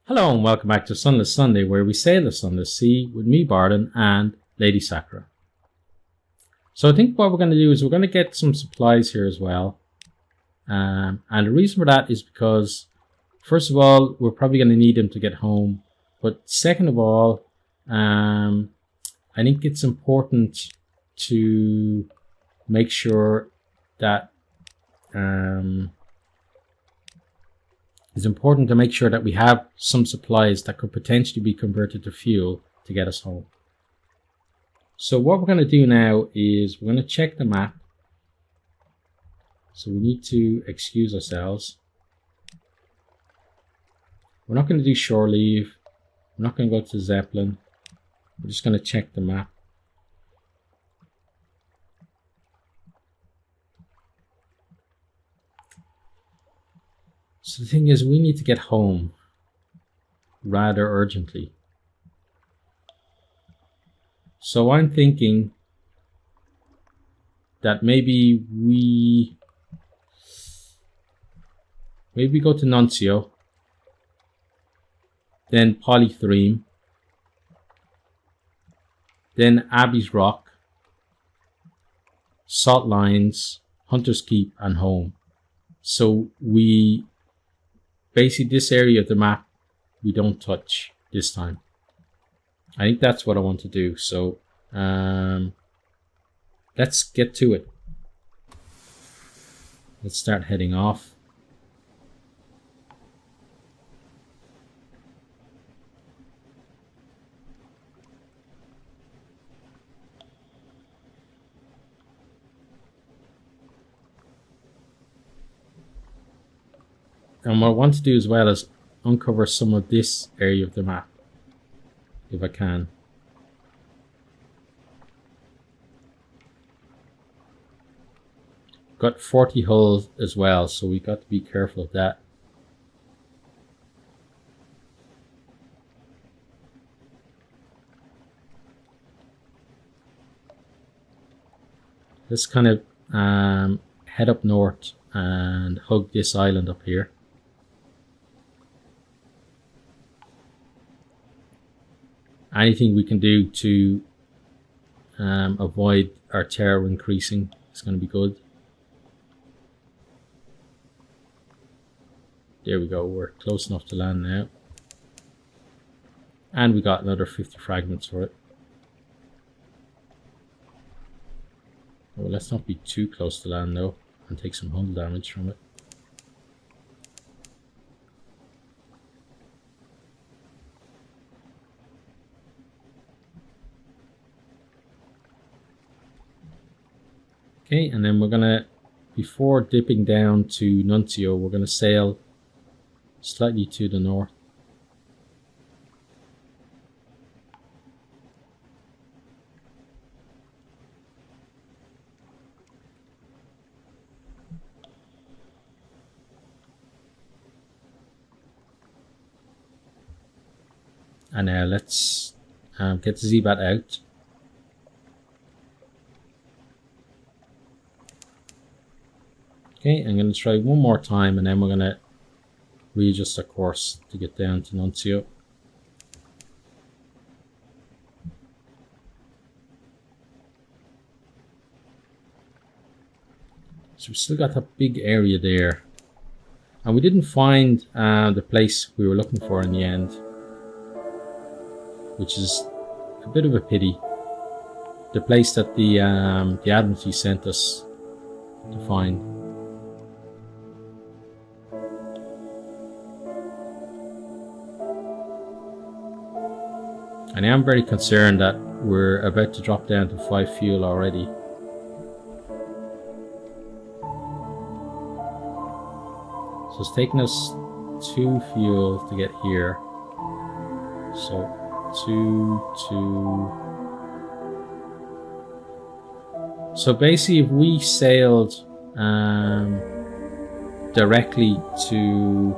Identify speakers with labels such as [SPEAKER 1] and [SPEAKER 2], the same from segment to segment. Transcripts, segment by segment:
[SPEAKER 1] Hello and welcome back to Sunless Sunday, where we sail the Sunless Sea with me, Bardon, and Lady Sakura. So I think what we're going to do is we're going to get some supplies here as well. And the reason for that is because, first of all, we're probably going to need them to get home. But second of all, I think it's important to make sure that we have some supplies that could potentially be converted to fuel to get us home. So what we're going to do now is we're going to check the map. So we need to excuse ourselves. We're not going to do shore leave. We're not going to go to Zeppelin. We're just going to check the map. So the thing is, we need to get home rather urgently. So I'm thinking that maybe we go to Nuncio, then Polythreme, then Abbey's Rock, Salt Lines, Hunter's Keep, and home. So basically this area of the map we don't touch this time. I think that's what I want to do. So let's get to it. Let's start heading off. And what I want to do as well is uncover some of this area of the map, if I can. Got 40 hulls as well, so we got to be careful of that. Let's kind of head up north and hug this island up here. Anything we can do to avoid our terror increasing is going to be good. There we go, we're close enough to land now. And we got another 50 fragments for it. Well, let's not be too close to land though, and take some hull damage from it. Okay, and then we're gonna, before dipping down to Nuncio, we're gonna sail slightly to the north. And now let's get the Z-Bat out. Okay, I'm going to try one more time and then we're going to readjust our course to get down to Nuncio. So we've still got that big area there. And we didn't find the place we were looking for in the end, which is a bit of a pity. The place that the Admiralty sent us to find. And I am very concerned that we're about to drop down to 5 fuel already. So it's taken us 2 fuel to get here. So 2. So basically if we sailed directly to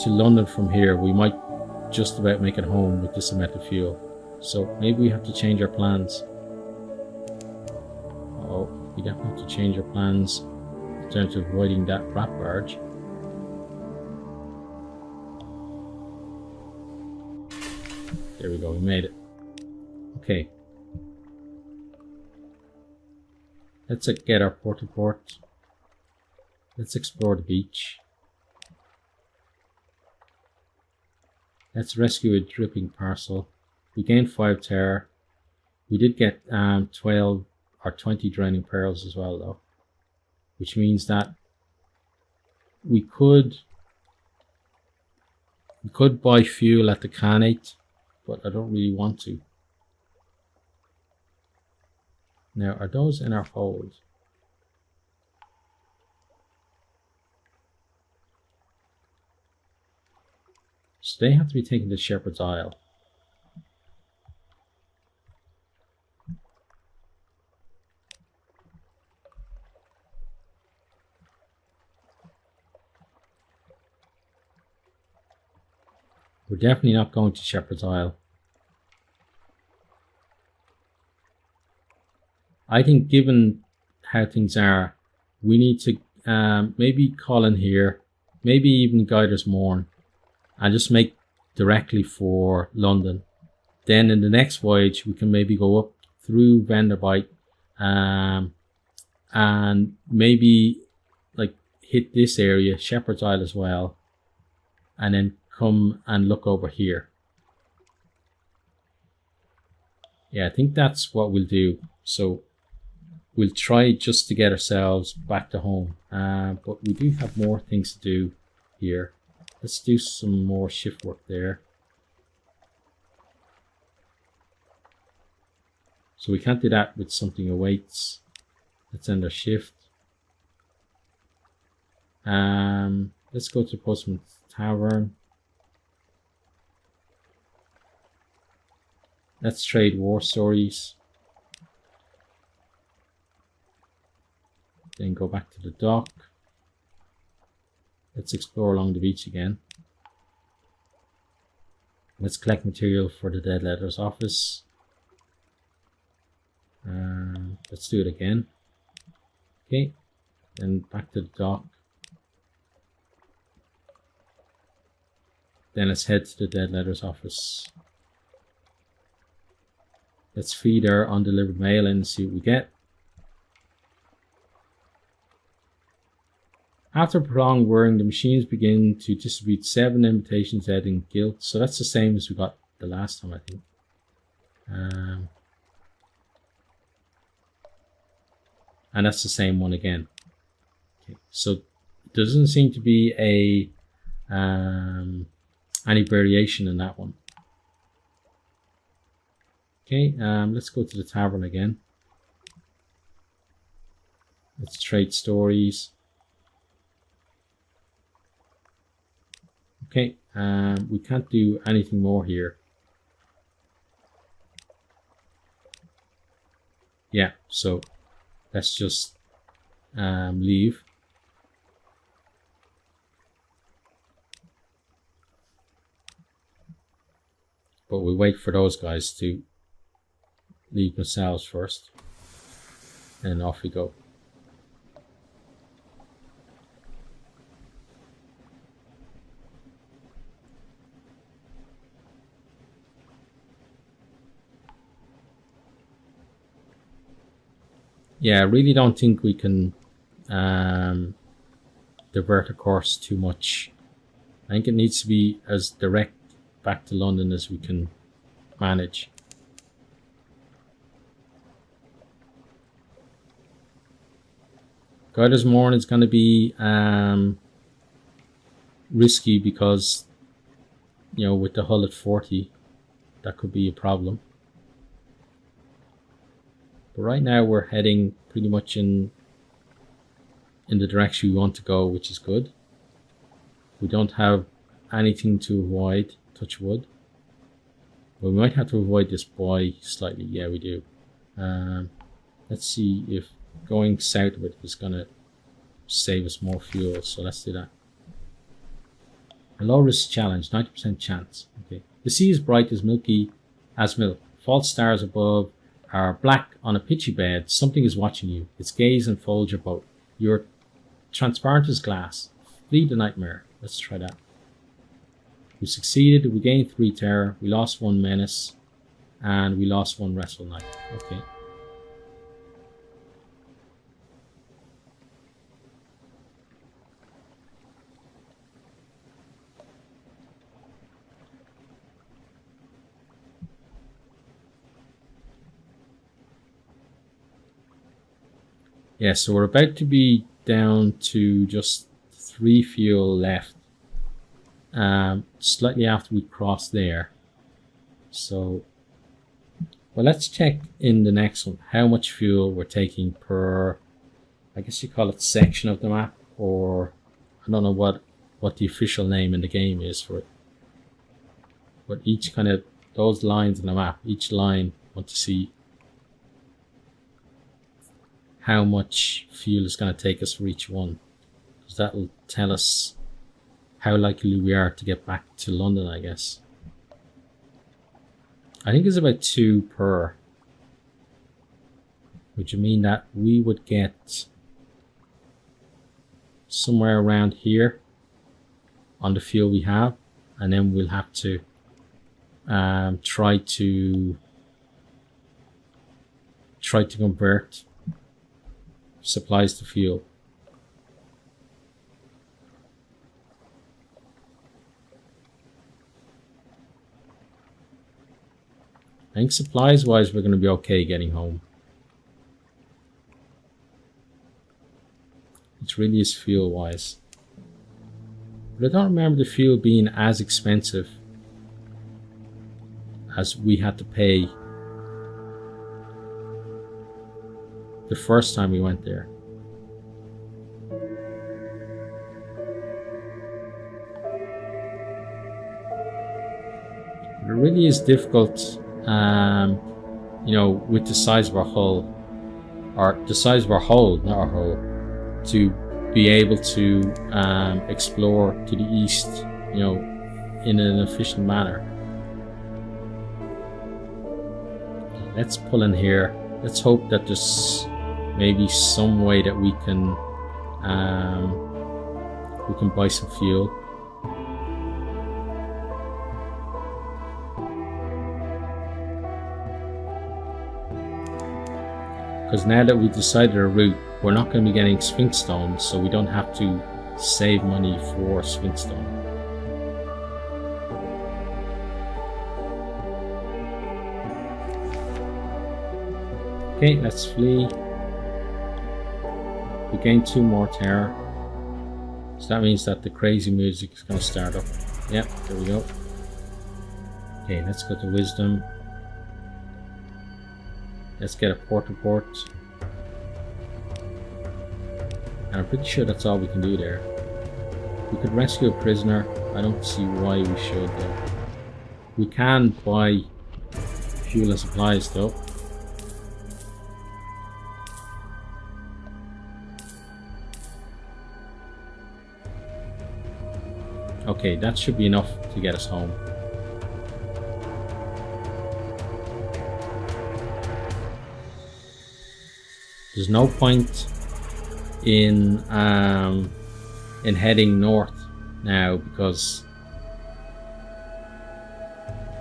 [SPEAKER 1] London from here, we might just about make it home with this amount of fuel. So maybe we have to change our plans. Oh, we definitely have to change our plans in terms of avoiding that rat barge. There we go, we made it. Okay. Let's get our port to port. Let's explore the beach. Let's rescue a dripping parcel. We gained 5 terror. We did get 12 or 20 drowning pearls as well though. Which means that we could buy fuel at the Khanate, but I don't really want to. Now, are those in our hold? So they have to be taken to Shepherd's Isle. We're definitely not going to Shepherd's Isle. I think given how things are, we need to maybe call in here, maybe even Guiders Morn, and just make directly for London. Then in the next voyage, we can maybe go up through Vanderbite and maybe like hit this area, Shepherd's Isle as well, and then come and look over here. Yeah, I think that's what we'll do. So we'll try just to get ourselves back to home, but we do have more things to do here. Let's do some more shift work there. So we can't do that with something awaits. Let's end our shift. Let's go to Postman's Tavern. Let's trade war stories. Then go back to the dock. Let's explore along the beach again. Let's collect material for the Dead Letters office. Let's do it again. Okay, then back to the dock. Then let's head to the Dead Letters office. Let's feed our undelivered mail in and see what we get. After prolonged whirring, the machines begin to distribute 7 invitations adding guilt. So that's the same as we got the last time, I think. And that's the same one again. Okay, so there doesn't seem to be a any variation in that one. Okay, let's go to the tavern again. Let's trade stories. Okay, we can't do anything more here. Yeah, so let's just leave. But we wait for those guys to leave themselves first. And off we go. Yeah, I really don't think we can divert a course too much. I think it needs to be as direct back to London as we can manage. Guiders Morn is going to be risky because, you know, with the hull at 40, that could be a problem. But right now we're heading pretty much in the direction we want to go, which is good. We don't have anything to avoid, touch wood. But we might have to avoid this buoy slightly. Yeah, we do. Let's see if going south of it is going to save us more fuel. So let's do that. A low risk challenge, 90% chance. Okay. The sea is bright as milky as milk. False stars above are black on a pitchy bed. Something is watching you. Its gaze enfolds your boat. You're transparent as glass. Flee the nightmare. Let's try that. We succeeded. We gained 3 terror. We lost 1 menace. And we lost 1 restful night. Okay. Yeah, so we're about to be down to just 3 fuel left. Slightly after we cross there. So, well, let's check in the next one how much fuel we're taking per, I guess you call it section of the map, or I don't know what the official name in the game is for it. But each kind of, those lines on the map, each line, I want to see how much fuel is going to take us for each one, because that will tell us how likely we are to get back to London, I guess. I think it's about 2 per, which would mean that we would get somewhere around here on the fuel we have, and then we'll have to try to convert supplies to fuel. I think supplies wise we're going to be okay getting home. It really is fuel wise. But I don't remember the fuel being as expensive as we had to pay the first time we went there. It really is difficult, you know, with the size of our hull, or the size of our hull, not our hull, to be able to explore to the east, you know, in an efficient manner. Let's pull in here. Let's hope that there's maybe some way that we can buy some fuel. Because now that we've decided our route, we're not going to be getting Sphinx Stone, so we don't have to save money for Sphinx Stone. Okay, let's flee. We gain 2 more terror. So that means that the crazy music is going to start up. Yep, there we go. Okay, let's go to Wisdom. Let's get a port report. And I'm pretty sure that's all we can do there. We could rescue a prisoner. I don't see why we should though. We can buy fuel and supplies though. Okay, that should be enough to get us home. There's no point in heading north now, because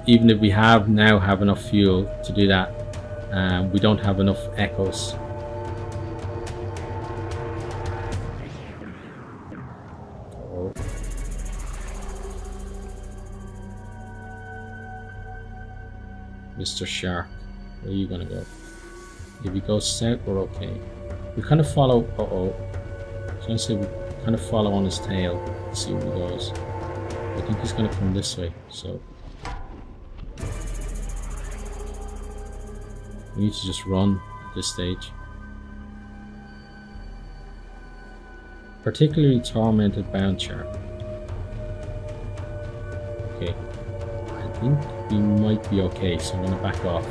[SPEAKER 1] even if we have enough fuel to do that, we don't have enough echoes. Mr. Shark, where are you gonna go? If we go south, we're okay. We kind of follow. I was gonna say we kind of follow on his tail, see where he goes. I think he's gonna come this way, so we need to just run at this stage. Particularly tormented bound shark. Okay, I think we might be okay, so I'm gonna back off.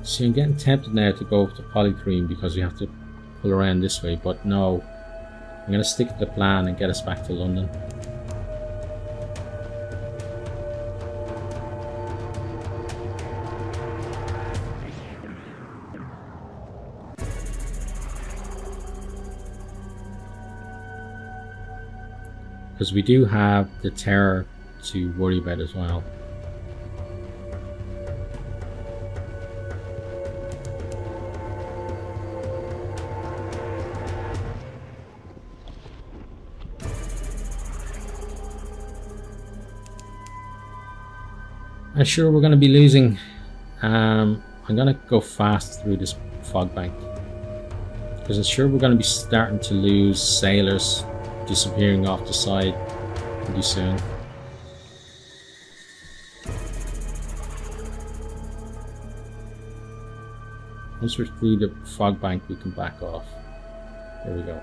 [SPEAKER 1] See, I'm getting tempted now to go to Polythreme because we have to pull around this way, but no. I'm going to stick to the plan and get us back to London. because we do have the terror to worry about as well. I'm sure we're going to be losing. I'm going to go fast through this fog bank, because I'm sure we're going to be starting to lose sailors disappearing off the side pretty soon. Once we're through the fog bank, we can back off. There we go.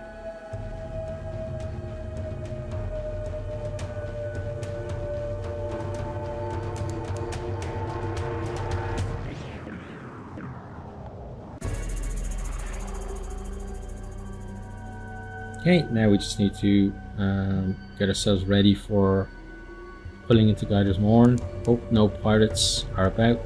[SPEAKER 1] Okay, now we just need to get ourselves ready for pulling into Guider's Morn. Hope no pirates are about.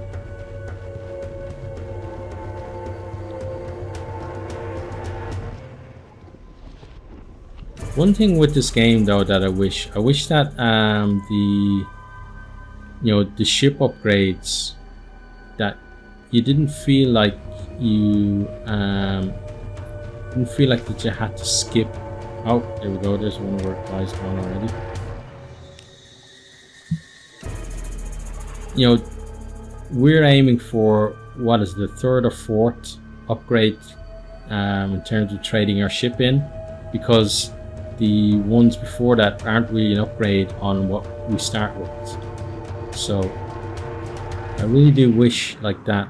[SPEAKER 1] One thing with this game though that I wish that the ship upgrades, that you didn't feel like you that you had to skip. Oh, there we go. There's one of our guys gone already. We're aiming for, what is the third or fourth upgrade in terms of trading our ship in, because the ones before that aren't really an upgrade on what we start with. So I really do wish like that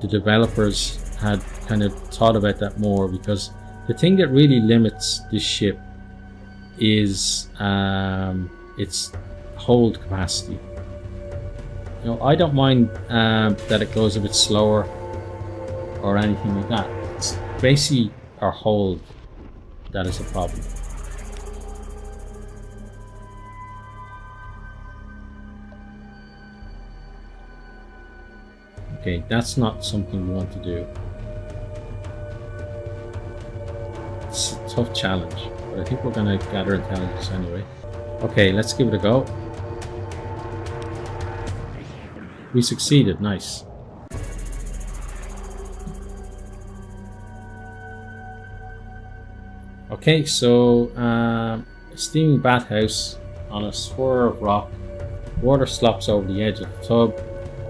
[SPEAKER 1] the developers had kind of thought about that more, because the thing that really limits this ship is its hold capacity. I don't mind that it goes a bit slower or anything like that. It's basically our hold that is the problem. Okay, that's not something we want to do. It's a tough challenge, but I think we're going to gather intelligence anyway. Okay, let's give it a go. We succeeded, nice. Okay, so steaming bathhouse on a spur of rock. Water slops over the edge of the tub.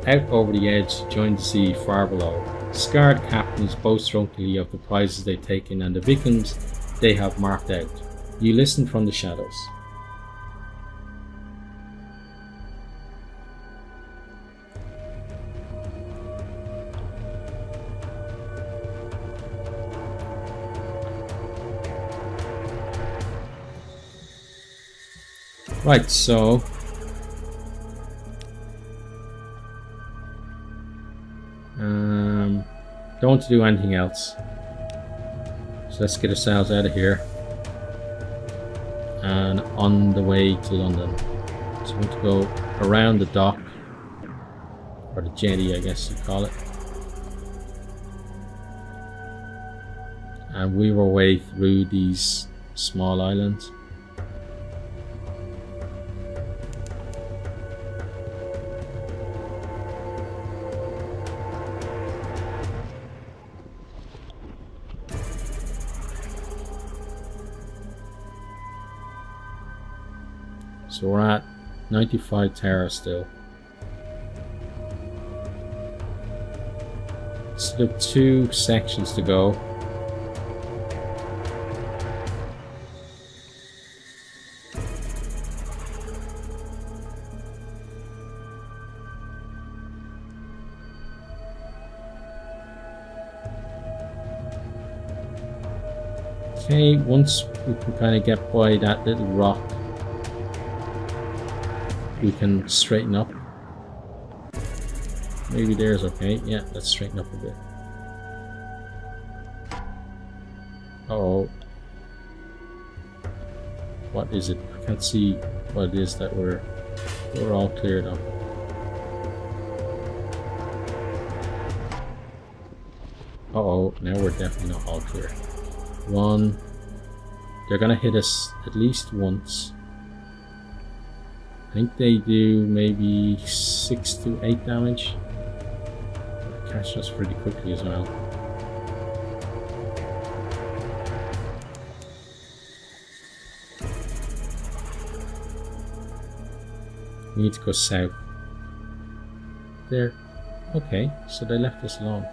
[SPEAKER 1] Out over the edge, join the sea far below. Scarred captains boast drunkenly of the prizes they've taken and the victims they have marked out. You listen from the shadows. Right, so don't want to do anything else, so let's get ourselves out of here and on the way to London. So we want to go around the dock, or the jetty I guess you call it, and weave our way through these small islands. So we're at 95 Terra still. Still have 2 sections to go. Okay, once we can kind of get by that little rock, we can straighten up. Maybe there's okay. Yeah, let's straighten up a bit. Uh-oh. What is it? I can't see what it is that we're all cleared up. Uh-oh, now we're definitely not all clear. One. They're gonna hit us at least once. I think they do maybe 6 to 8 damage. They catch us pretty quickly as well. We need to go south. There. Okay, so they left us alone.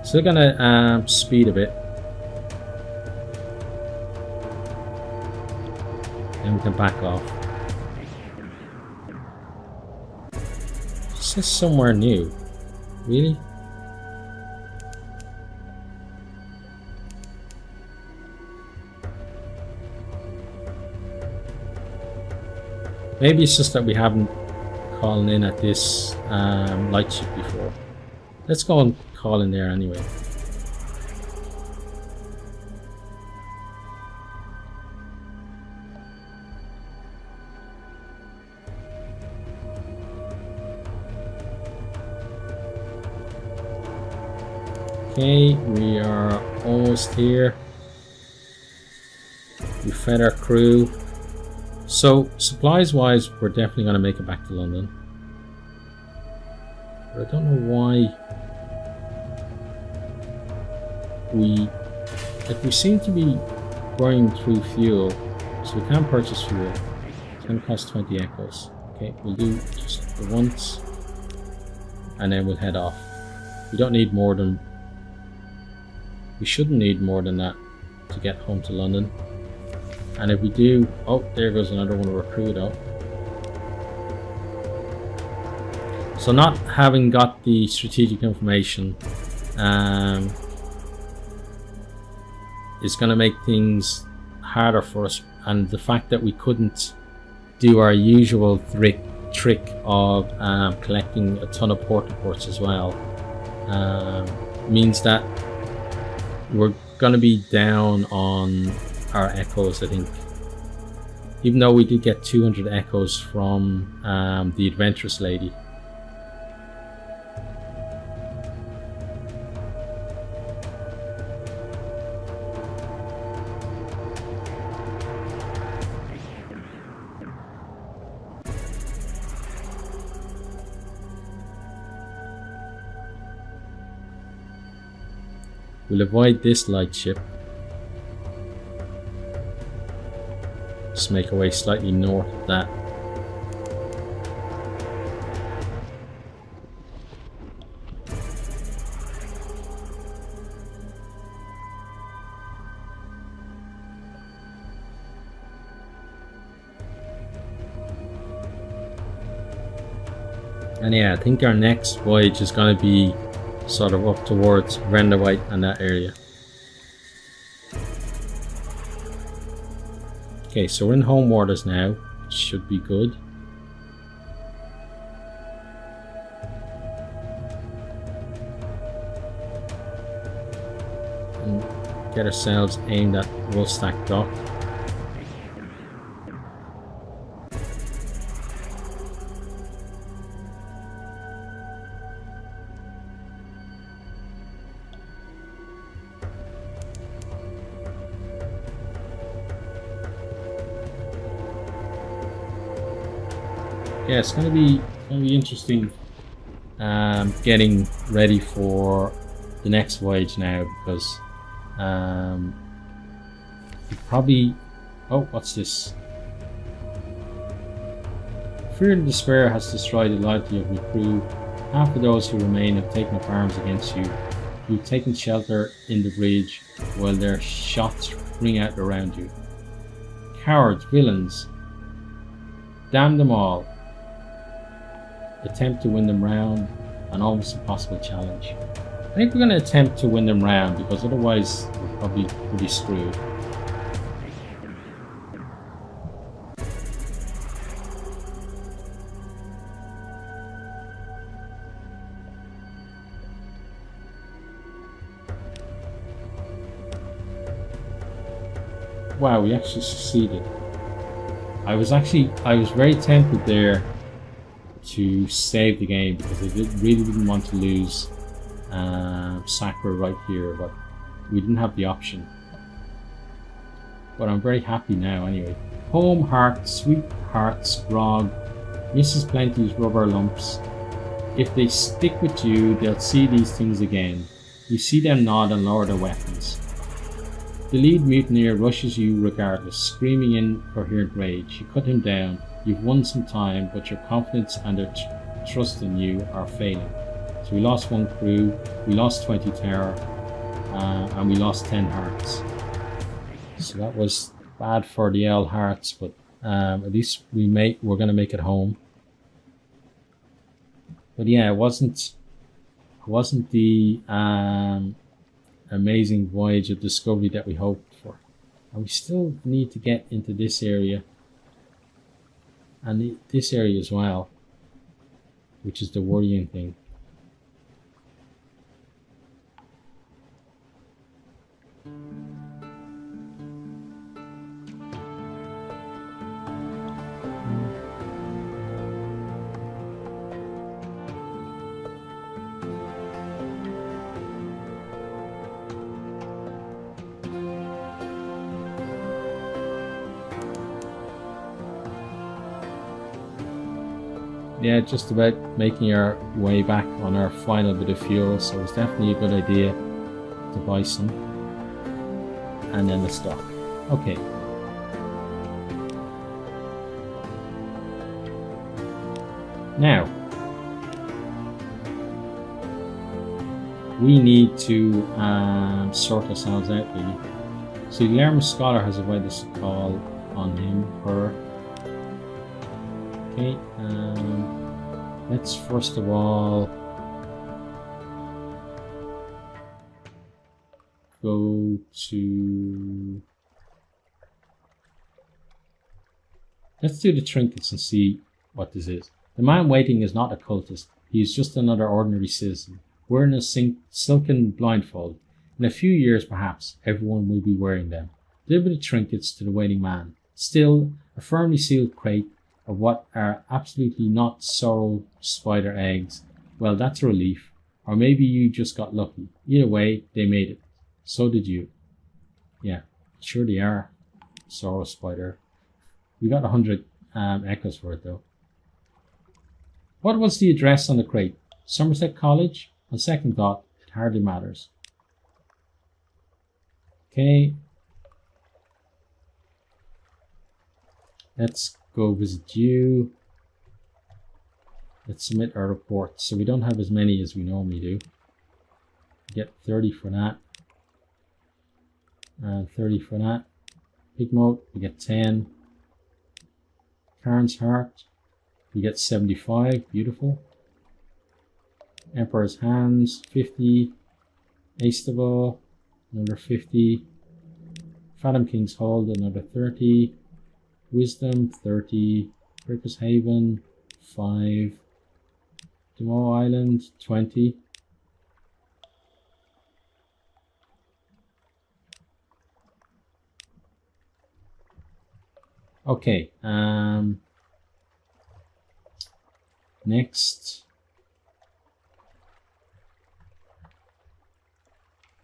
[SPEAKER 1] So they're gonna speed a bit. And we can back off. It says somewhere new. Really? Maybe it's just that we haven't called in at this lightship before. Let's go and call in there anyway. Okay, we are almost here. We fed our crew. So, supplies wise, we're definitely going to make it back to London. But I don't know why we seem to be burning through fuel, so we can't purchase fuel. It's going to cost 20 echoes. Okay, we'll do just the once, and then we'll head off. We don't need more than, we shouldn't need more than that to get home to London. And if we do, oh, there goes another one of our crew though. So not having got the strategic information is going to make things harder for us, and the fact that we couldn't do our usual trick of collecting a ton of ports as well means that we're going to be down on our echoes, I think. Even though we did get 200 echoes from the adventurous lady. We'll avoid this lightship. Just make our way slightly north of that. And yeah, I think our next voyage is going to be sort of up towards Renderwhite and that area. Okay, so we're in home waters now, which should be good. And get ourselves aimed at Woolstack Dock. Yeah, it's going to be interesting getting ready for the next voyage now, because probably, oh, what's this? Fear and despair has destroyed the loyalty of your crew. Half of those who remain have taken up arms against you. You've taken shelter in the bridge while their shots ring out around you. Cowards, villains, damn them all. Attempt to win them round, an almost impossible challenge. I think we're going to attempt to win them round, because otherwise we're probably pretty screwed. Wow, we actually succeeded. I was very tempted there to save the game, because I really didn't want to lose Sakura right here, but we didn't have the option. But I'm very happy now anyway. Home, heart, sweethearts, grog, Mrs. Plenty's rubber lumps. If they stick with you, they'll see these things again. You see them nod and lower their weapons. The lead mutineer rushes you regardless, screaming in coherent rage. You cut him down. You've won some time, but your confidence and their trust in you are failing. So we lost 1 crew, we lost 20 terror, and we lost 10 hearts. So that was bad for the L hearts, but at least we're going to make it home. But yeah, it wasn't the amazing voyage of discovery that we hoped for. And we still need to get into this area and this area as well, which is the worrying thing. Yeah, just about making our way back on our final bit of fuel, so it's definitely a good idea to buy some. And then the stock. Okay. Now, we need to sort ourselves out really. So the Lerma Scholar has a way to call on him, her. Okay, let's first of all go to... Let's do the trinkets and see what this is. The man waiting is not a cultist. He is just another ordinary citizen, wearing a silken blindfold. In a few years, perhaps, everyone will be wearing them. Deliver the trinkets to the waiting man. Still, a firmly sealed crate of what are absolutely not sorrel spider eggs. Well, that's a relief. Or maybe you just got lucky. Either way, they made it. So did you. Yeah, sure they are. Sorrel spider. We got 100 echoes for it though. What was the address on the crate? Somerset College? On second thought, it hardly matters. Okay. Let's go visit you. Let's submit our report. So we don't have as many as we normally do. Get 30 for that. And 30 for that. Pigmote, we get 10. Cairns Heart, we get 75. Beautiful. Emperor's Hands, 50. Aistable, another 50. Fathom King's Hold, another 30. Wisdom, 30. Breaker's Haven, 5. Demo Island, 20. Okay, next,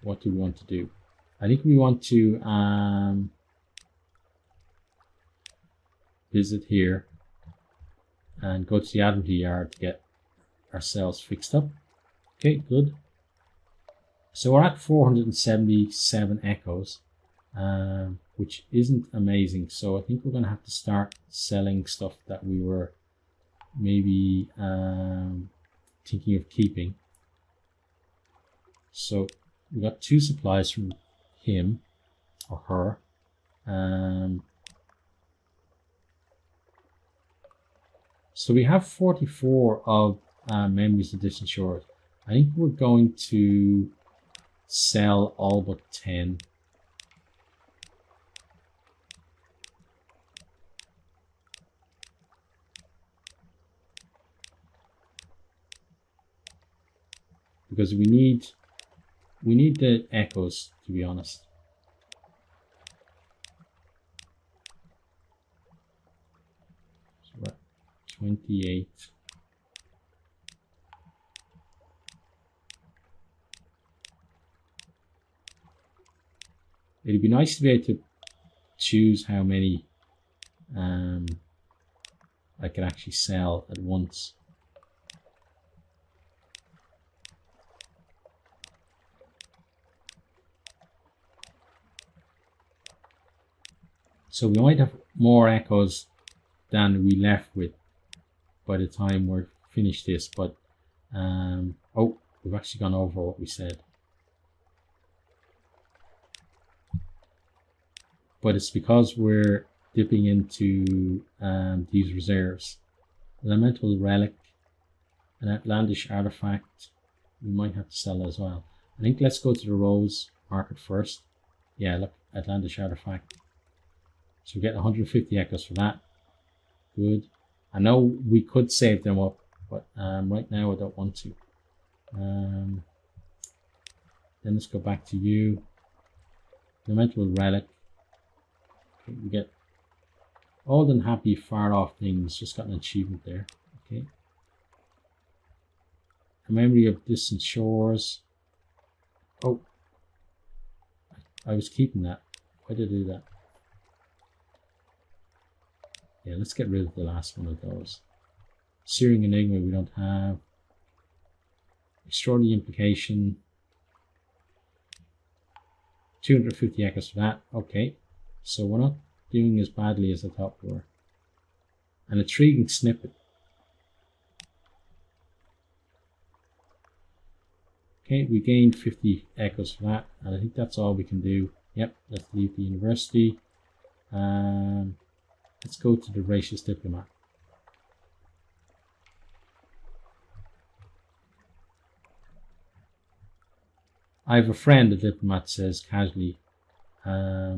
[SPEAKER 1] what do we want to do? I think we want to visit here and go to the Admiralty Yard to get ourselves fixed up. Okay, good. So we're at 477 echoes, which isn't amazing. So I think we're going to have to start selling stuff that we were maybe thinking of keeping. So we got 2 supplies from him or her. So we have 44 of Memories of Distant Shores. I think we're going to sell all but 10. Because we need the echoes, to be honest. So we're at 28. It'd be nice to be able to choose how many I could actually sell at once. So we might have more echoes than we left with by the time we're finished this, but oh, we've actually gone over what we said. But it's because we're dipping into these reserves. Elemental relic, an outlandish artifact, we might have to sell that as well. I think let's go to the rose market first. Yeah, look, outlandish artifact. So we get 150 echoes for that. Good. I know we could save them up, but right now I don't want to. Then let's go back to you. Elemental relic. Okay, we get old and happy far off things. Just got an achievement there. Okay. A memory of distant shores. Oh, I was keeping that. Why did I do that? Yeah, let's get rid of the last one of those. Searing Enigma we don't have. Extraordinary Implication. 250 echoes for that. Okay. So we're not doing as badly as I thought we were. An intriguing snippet. Okay, we gained 50 echoes for that. And I think that's all we can do. Yep, let's leave the university. Let's go to the Gracious Diplomat. I have a friend, the diplomat says casually. Yeah,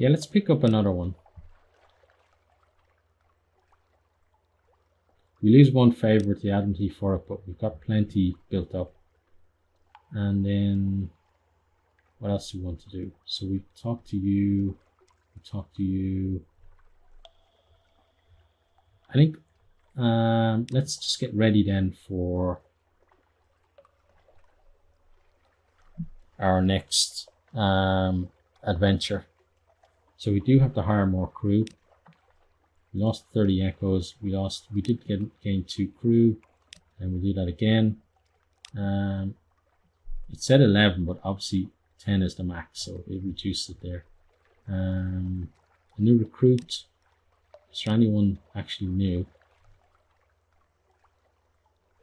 [SPEAKER 1] let's pick up another one. We lose one favor to the Admiralty for it, but we've got plenty built up. And then what else do we want to do? So we talk to you. We talk to you. I think let's just get ready then for our next adventure. So we do have to hire more crew. We lost 30 echoes. We did gain 2 crew, and we'll do that again. It said 11, but obviously 10 is the max, so it reduced it there. A new recruit. Is there anyone actually new?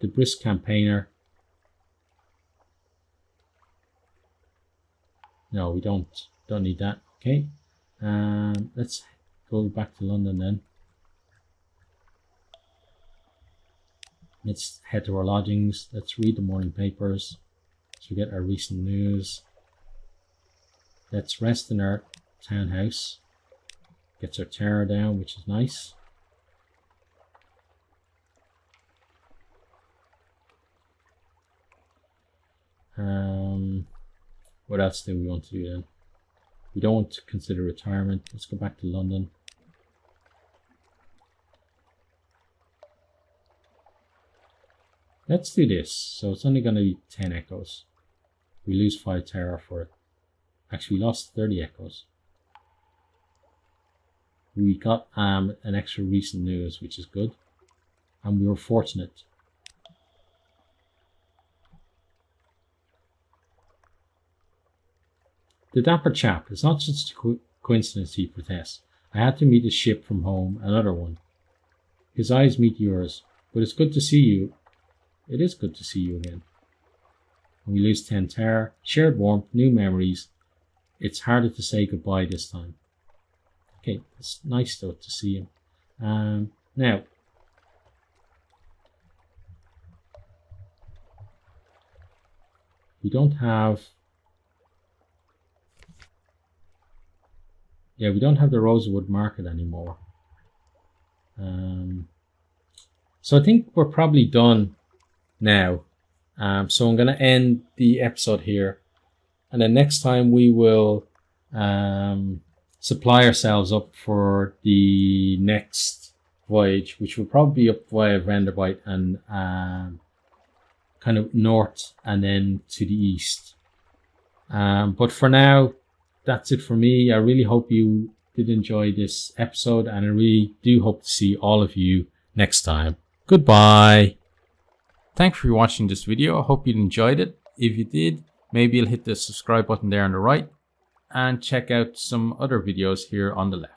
[SPEAKER 1] The brisk campaigner. No, we don't need that. Okay. Let's go back to London then. Let's head to our lodgings. Let's read the morning papers so we get our recent news. Let's rest in our townhouse. Gets our terror down, which is nice. What else do we want to do then? We don't want to consider retirement. Let's go back to London. Let's do this. So it's only going to be 10 echoes. We lose 5 terror for it. Actually, we lost 30 echoes. We got an extra recent news, which is good. And we were fortunate. The dapper chap, it's not just a coincidence, he protests. I had to meet a ship from home, another one. His eyes meet yours, but it's good to see you. It is good to see you again. And we lose 10 terror, shared warmth, new memories. It's harder to say goodbye this time. Okay, it's nice though to see him. Now, we don't have... Yeah, we don't have the Rosewood Market anymore. So I think we're probably done now. So I'm going to end the episode here. And then next time we will supply ourselves up for the next voyage, which will probably be up via Vanderbilt and kind of north and then to the east. But for now, that's it for me. I really hope you did enjoy this episode, and I really do hope to see all of you next time. Goodbye. Thanks for watching this video. I hope you enjoyed it. If you did, maybe you'll hit the subscribe button there on the right and check out some other videos here on the left.